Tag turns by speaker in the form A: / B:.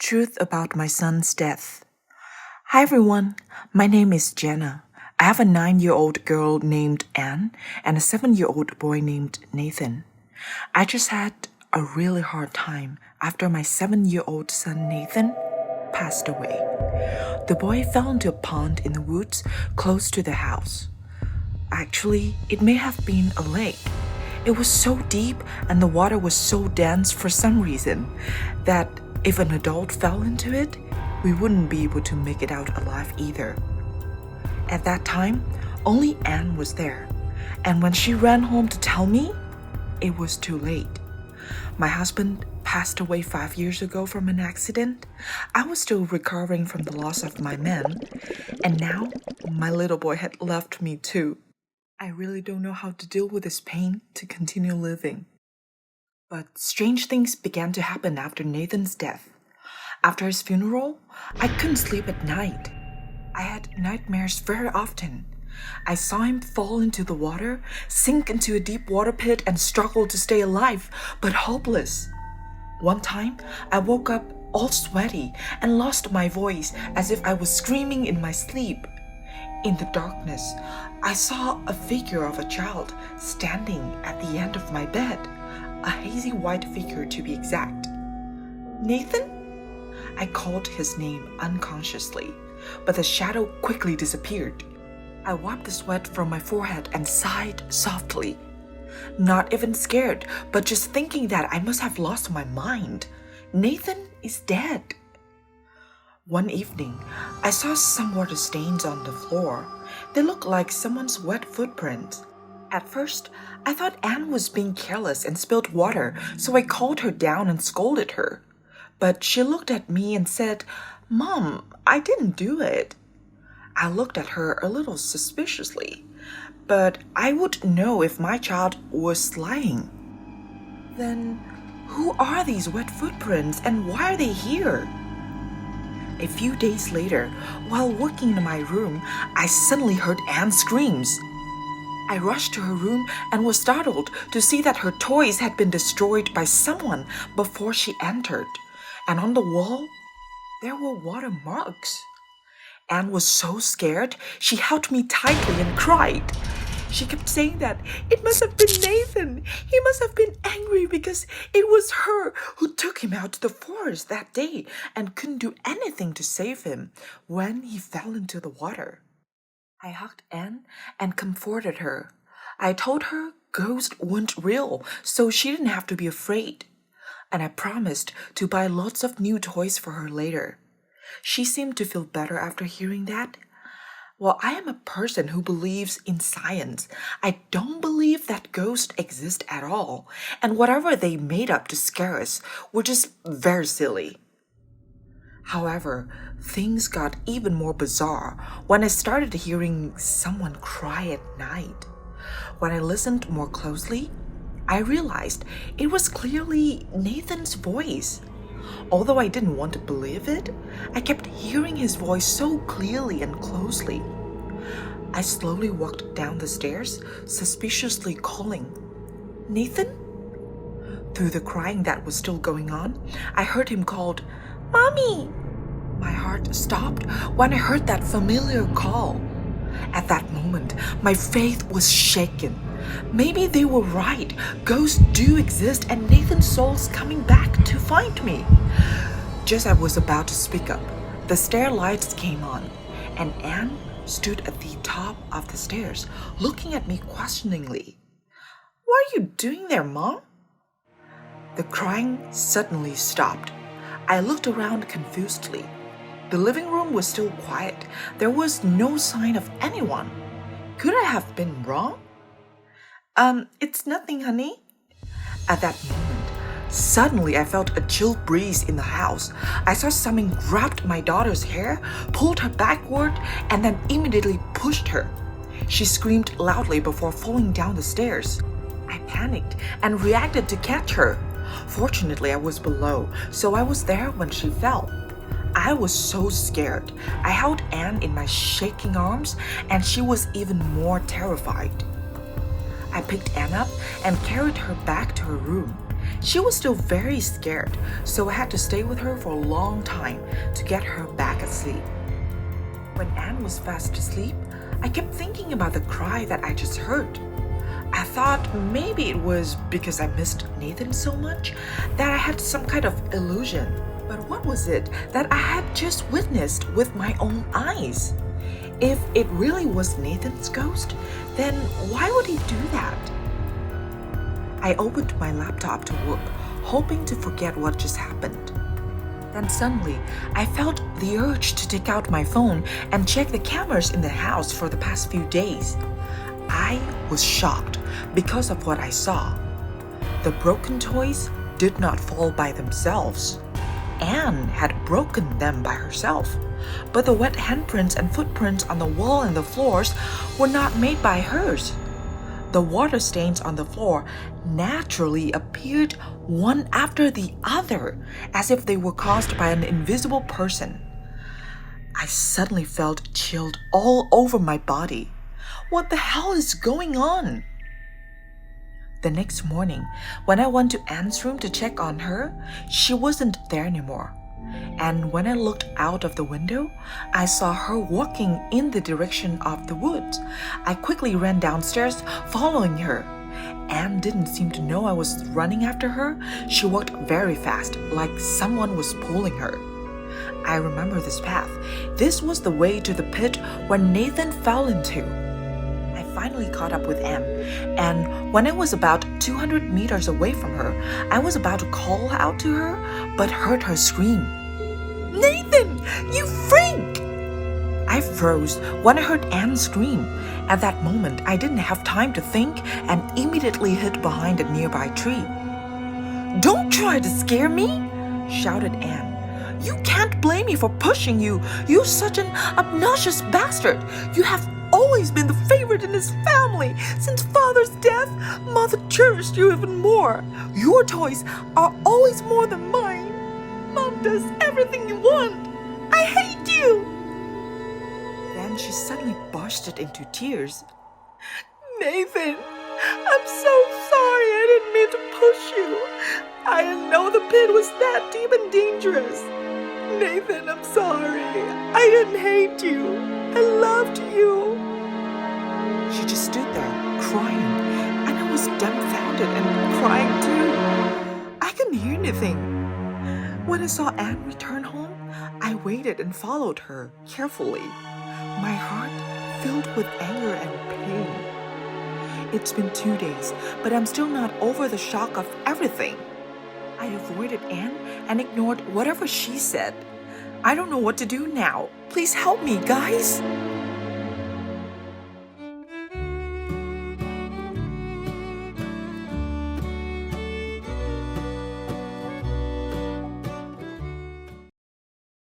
A: Truth about my son's death. Hi everyone, my name is Jenna. I have a 9-year-old girl named Anne and a 7-year-old boy named Nathan. I just had a really hard time after my 7-year-old son Nathan passed away. The boy fell into a pond in the woods close to the house. Actually, it may have been a lake. It was so deep and the water was so dense for some reason that if an adult fell into it, we wouldn't be able to make it out alive either. At that time, only Anne was there, and when she ran home to tell me, it was too late. My husband passed away 5 years ago from an accident. I was still recovering from the loss of my man, and now my little boy had left me too. I really don't know how to deal with this pain to continue living. But strange things began to happen after Nathan's death. After his funeral, I couldn't sleep at night. I had nightmares very often. I saw him fall into the water, sink into a deep water pit and struggle to stay alive, but hopeless. One time, I woke up all sweaty and lost my voice as if I was screaming in my sleep. In the darkness, I saw a figure of a child standing at the end of my bed. A hazy white figure to be exact. Nathan? I called his name unconsciously, but the shadow quickly disappeared. I wiped the sweat from my forehead and sighed softly. Not even scared, but just thinking that I must have lost my mind. Nathan is dead. One evening, I saw some water stains on the floor. They looked like someone's wet footprints. At first, I thought Anne was being careless and spilled water, so I called her down and scolded her. But she looked at me and said, "Mom, I didn't do it." I looked at her a little suspiciously, but I would know if my child was lying. Then, who are these wet footprints and why are they here? A few days later, while working in my room, I suddenly heard Anne's screams. I rushed to her room and was startled to see that her toys had been destroyed by someone before she entered. And on the wall, there were water marks. Anne was so scared, she held me tightly and cried. She kept saying that it must have been Nathan. He must have been angry because it was her who took him out to the forest that day and couldn't do anything to save him when he fell into the water. I hugged Anne and comforted her. I told her ghosts weren't real, so she didn't have to be afraid. And I promised to buy lots of new toys for her later. She seemed to feel better after hearing that. Well, I am a person who believes in science. I don't believe that ghosts exist at all, and whatever they made up to scare us were just very silly. However, things got even more bizarre when I started hearing someone cry at night. When I listened more closely, I realized it was clearly Nathan's voice. Although I didn't want to believe it, I kept hearing his voice so clearly and closely. I slowly walked down the stairs, suspiciously calling, "Nathan?" Through the crying that was still going on, I heard him called, "Mommy!" My heart stopped when I heard that familiar call. At that moment, my faith was shaken. Maybe they were right. Ghosts do exist and Nathan's soul's coming back to find me. Just as I was about to speak up, the stair lights came on, and Anne stood at the top of the stairs, looking at me questioningly. "What are you doing there, Mom?" The crying suddenly stopped. I looked around confusedly. The living room was still quiet. There was no sign of anyone. Could I have been wrong? It's nothing, honey." At that moment, suddenly I felt a chill breeze in the house. I saw someone grabbed my daughter's hair, pulled her backward, and then immediately pushed her. She screamed loudly before falling down the stairs. I panicked and reacted to catch her. Fortunately, I was below, so I was there when she fell. I was so scared. I held Anne in my shaking arms, and she was even more terrified. I picked Anne up and carried her back to her room. She was still very scared, so I had to stay with her for a long time to get her back asleep. When Anne was fast asleep, I kept thinking about the cry that I just heard. I thought maybe it was because I missed Nathan so much that I had some kind of illusion. But what was it that I had just witnessed with my own eyes? If it really was Nathan's ghost, then why would he do that? I opened my laptop to work, hoping to forget what just happened. Then suddenly, I felt the urge to take out my phone and check the cameras in the house for the past few days. I was shocked because of what I saw. The broken toys did not fall by themselves. Anne had broken them by herself, but the wet handprints and footprints on the wall and the floors were not made by hers. The water stains on the floor naturally appeared one after the other, as if they were caused by an invisible person. I suddenly felt chilled all over my body. What the hell is going on? The next morning, when I went to Anne's room to check on her, she wasn't there anymore. And when I looked out of the window, I saw her walking in the direction of the woods. I quickly ran downstairs, following her. Anne didn't seem to know I was running after her. She walked very fast, like someone was pulling her. I remember this path. This was the way to the pit where Nathan fell into. I finally caught up with Anne, and when I was about 200 meters away from her, I was about to call out to her, but heard her scream, "Nathan, you freak!" I froze when I heard Anne scream. At that moment, I didn't have time to think and immediately hid behind a nearby tree. "Don't try to scare me!" shouted Anne. "You can't blame me for pushing you. You're such an obnoxious bastard. You have always been the favorite in this family. Since Father's death, Mother cherished you even more. Your toys are always more than mine. Mom does everything you want. I hate you!" Then she suddenly bursted into tears. "Nathan, I'm so sorry. I didn't mean to push you. I didn't know the pit was that deep and dangerous. Nathan, I'm sorry. I didn't hate you. I loved you." She just stood there, crying, and I was dumbfounded and crying too. I couldn't hear anything. When I saw Anne return home, I waited and followed her carefully, my heart filled with anger and pain. It's been 2 days, but I'm still not over the shock of everything. I avoided Anne and ignored whatever she said. I don't know what to do now. Please help me, guys.